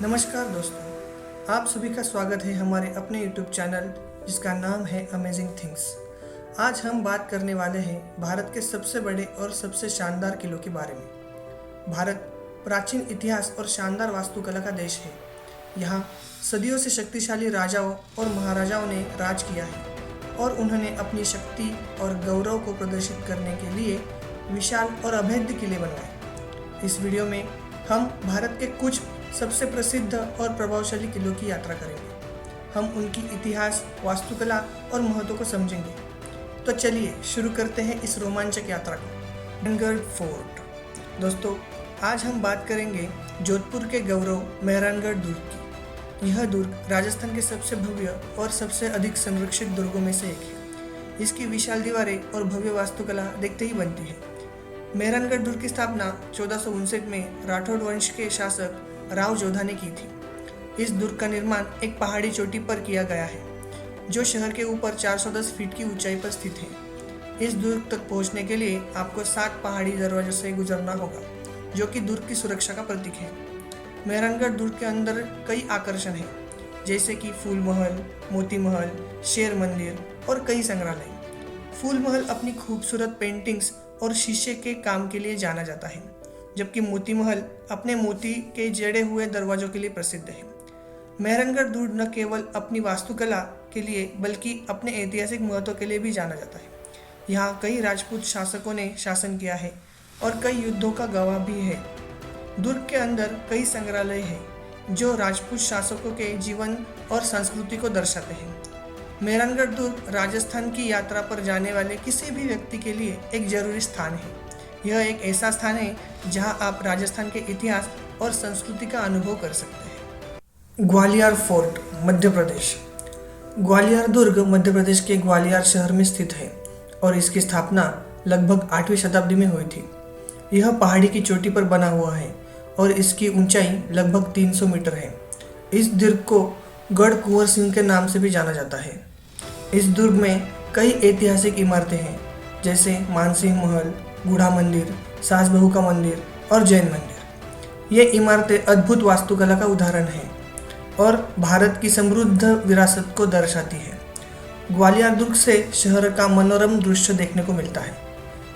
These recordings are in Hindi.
नमस्कार दोस्तों, आप सभी का स्वागत है हमारे अपने YouTube चैनल जिसका नाम है अमेजिंग थिंग्स। आज हम बात करने वाले हैं भारत के सबसे बड़े और सबसे शानदार किलों के बारे में। भारत प्राचीन इतिहास और शानदार वास्तुकला का देश है। यहाँ सदियों से शक्तिशाली राजाओं और महाराजाओं ने राज किया है और उन्होंने अपनी शक्ति और गौरव को प्रदर्शित करने के लिए विशाल और अभेद्य किले बनवाए। इस वीडियो में हम भारत के कुछ सबसे प्रसिद्ध और प्रभावशाली किलों की यात्रा करेंगे। हम उनकी इतिहास, वास्तुकला और महत्व को समझेंगे। तो चलिए शुरू करते हैं इस रोमांचक यात्रा को। मेहरानगढ़ फोर्ट। दोस्तों, आज हम बात करेंगे जोधपुर के गौरव मेहरानगढ़ दुर्ग की। यह दुर्ग राजस्थान के सबसे भव्य और सबसे अधिक संरक्षित दुर्गों में से एक है। इसकी विशाल दीवारें और भव्य वास्तुकला देखते ही बनती है। मेहरानगढ़ दुर्ग की स्थापना 1459 में राठौड़ वंश के शासक राव जोधा ने की थी। इस दुर्ग का निर्माण एक पहाड़ी चोटी पर किया गया है जो शहर के ऊपर 410 फीट की ऊंचाई पर स्थित है। इस दुर्ग तक पहुंचने के लिए आपको 7 पहाड़ी दरवाजों से गुजरना होगा जो कि दुर्ग की सुरक्षा का प्रतीक है। मेहरानगढ़ दुर्ग के अंदर कई आकर्षण हैं जैसे कि फूल महल, मोती महल, शेर मंदिर और कई संग्रहालय। फूल महल अपनी खूबसूरत पेंटिंग्स और शीशे के काम के लिए जाना जाता है, जबकि मोती महल अपने मोती के जड़े हुए दरवाजों के लिए प्रसिद्ध है। मेहरानगढ़ दुर्ग न केवल अपनी वास्तुकला के लिए बल्कि अपने ऐतिहासिक महत्व के लिए भी जाना जाता है। यहाँ कई राजपूत शासकों ने शासन किया है और कई युद्धों का गवाह भी है। दुर्ग के अंदर कई संग्रहालय हैं जो राजपूत शासकों के जीवन और संस्कृति को दर्शाते हैं। मेहरानगढ़ दुर्ग राजस्थान की यात्रा पर जाने वाले किसी भी व्यक्ति के लिए एक जरूरी स्थान है। यह एक ऐसा स्थान है जहां आप राजस्थान के इतिहास और संस्कृति का अनुभव कर सकते हैं। ग्वालियर फोर्ट, मध्य प्रदेश। ग्वालियर दुर्ग मध्य प्रदेश के ग्वालियर शहर में स्थित है और इसकी स्थापना लगभग 8वीं शताब्दी में हुई थी। यह पहाड़ी की चोटी पर बना हुआ है और इसकी ऊंचाई लगभग 300 मीटर है। इस दुर्ग को गढ़ कुंवर सिंह के नाम से भी जाना जाता है। इस दुर्ग में कई ऐतिहासिक इमारतें हैं जैसे मानसिंह महल, बूढ़ा मंदिर, सास बहू का मंदिर और जैन मंदिर। ये इमारतें अद्भुत वास्तुकला का उदाहरण हैं और भारत की समृद्ध विरासत को दर्शाती है। ग्वालियर दुर्ग से शहर का मनोरम दृश्य देखने को मिलता है।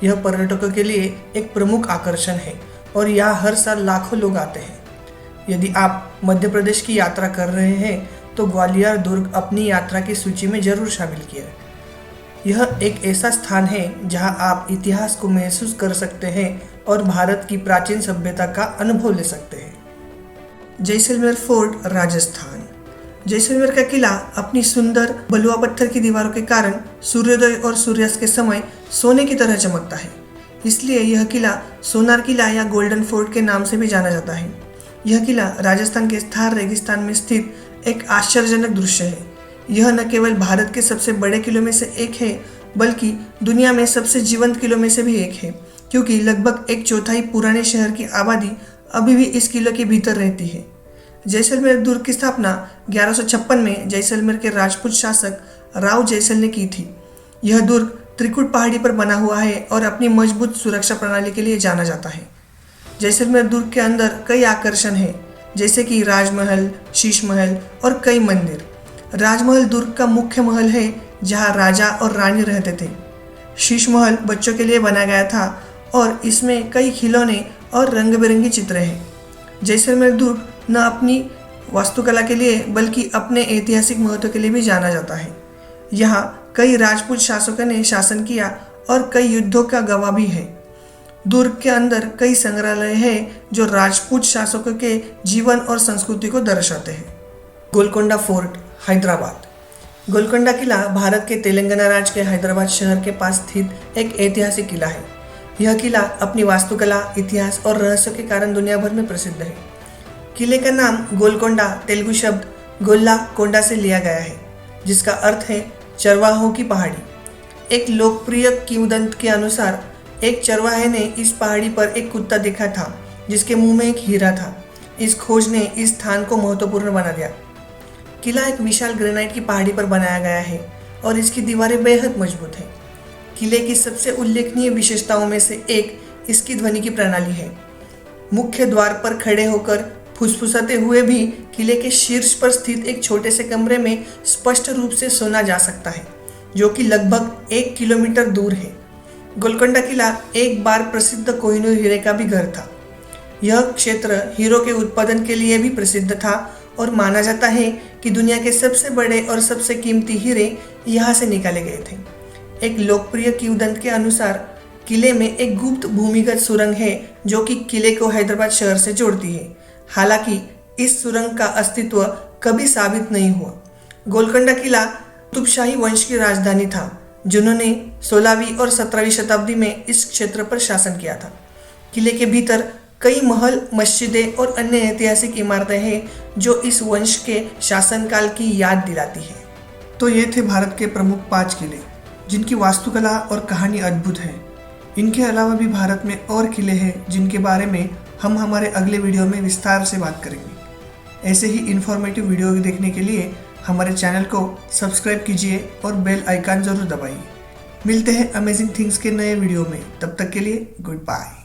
यह पर्यटकों के लिए एक प्रमुख आकर्षण है और यहाँ हर साल लाखों लोग आते हैं। यदि आप मध्य प्रदेश की यात्रा कर रहे हैं तो ग्वालियर दुर्ग अपनी यात्रा की सूची में जरूर शामिल किया। यह एक ऐसा स्थान है जहां आप इतिहास को महसूस कर सकते हैं और भारत की प्राचीन सभ्यता का अनुभव ले सकते हैं। जैसलमेर फोर्ट, राजस्थान। जैसलमेर का किला अपनी सुंदर बलुआ पत्थर की दीवारों के कारण सूर्योदय और सूर्यास्त के समय सोने की तरह चमकता है। इसलिए यह किला सोनार किला या गोल्डन फोर्ट के नाम से भी जाना जाता है। यह किला राजस्थान के थार रेगिस्तान में स्थित एक आश्चर्यजनक दृश्य है। यह न केवल भारत के सबसे बड़े किलों में से एक है बल्कि दुनिया में सबसे जीवंत किलों में से भी एक है, क्योंकि लगभग 1/4 पुराने शहर की आबादी अभी भी इस किले के भीतर रहती है। जैसलमेर दुर्ग की स्थापना 1156 में जैसलमेर के राजपूत शासक राव जैसल ने की थी। यह दुर्ग त्रिकुट पहाड़ी पर बना हुआ है और अपनी मजबूत सुरक्षा प्रणाली के लिए जाना जाता है। जैसलमेर दुर्ग के अंदर कई आकर्षण हैं जैसे कि राजमहल, शीश महल और कई मंदिर। राजमहल दुर्ग का मुख्य महल है जहां राजा और रानी रहते थे। शीश महल बच्चों के लिए बनाया गया था और इसमें कई खिलौने और रंग बिरंगी चित्र हैं। जैसलमेर दुर्ग न अपनी वास्तुकला के लिए बल्कि अपने ऐतिहासिक महत्व के लिए भी जाना जाता है। यहाँ कई राजपूत शासकों ने शासन किया और कई युद्धों का गवाह भी है। दुर्ग के अंदर कई संग्रहालय हैं जो राजपूत शासकों के जीवन और संस्कृति को दर्शाते हैं। गोलकोंडा फोर्ट, हैदराबाद। गोलकोंडा किला भारत के तेलंगाना राज्य के हैदराबाद शहर के पास स्थित एक ऐतिहासिक किला है। यह किला अपनी वास्तुकला, इतिहास और रहस्य के कारण दुनिया भर में प्रसिद्ध है। किले का नाम गोलकोंडा तेलुगु शब्द गोल्ला कोंडा से लिया गया है जिसका अर्थ है चरवाहों की पहाड़ी। एक लोकप्रिय किंवदंती के अनुसार एक चरवाहे ने इस पहाड़ी पर एक कुत्ता देखा था जिसके मुंह में एक हीरा था। इस खोज ने इस स्थान को महत्वपूर्ण बना दिया। किला एक विशाल ग्रेनाइट की पहाड़ी पर बनाया गया है और इसकी दीवारें बेहद मजबूत हैं। किले की सबसे उल्लेखनीय विशेषताओं में से एक इसकी ध्वनि की प्रणाली है। मुख्य द्वार पर खड़े होकर फुसफुसाते हुए भी किले के शीर्ष पर स्थित एक छोटे से कमरे में स्पष्ट रूप से सुना जा सकता है, जो कि लगभग 1 किलोमीटर दूर है। गोलकोंडा किला एक बार प्रसिद्ध कोहिनूर हीरे का भी घर था। यह क्षेत्र हीरो के उत्पादन के लिए भी प्रसिद्ध था और माना जाता है कि दुनिया के सबसे बड़े और सबसे कीमती हीरे यहाँ से निकाले गए थे। एक लोकप्रिय किंवदंती के अनुसार किले में एक गुप्त भूमिगत सुरंग है जो कि किले को हैदराबाद शहर से जोड़ती है। हालांकि इस सुरंग का अस्तित्व कभी साबित नहीं हुआ। गोलकोंडा किला कुतुबशाही वंश की राजधानी था, जिन्होंने 16वीं और 17वीं शताब्दी में इस क्षेत्र पर शासन किया था। किले के भीतर कई महल, मस्जिदें और अन्य ऐतिहासिक इमारतें हैं जो इस वंश के शासनकाल की याद दिलाती है। तो ये थे भारत के प्रमुख 5 किले, जिनकी वास्तुकला और कहानी अद्भुत है। इनके अलावा भी भारत में और किले हैं जिनके बारे में हम हमारे अगले वीडियो में विस्तार से बात करेंगे। ऐसे ही इन्फॉर्मेटिव वीडियो देखने के लिए हमारे चैनल को सब्सक्राइब कीजिए और बेल आइकन जरूर दबाइए। मिलते हैं अमेजिंग थिंग्स के नए वीडियो में, तब तक के लिए गुड बाय।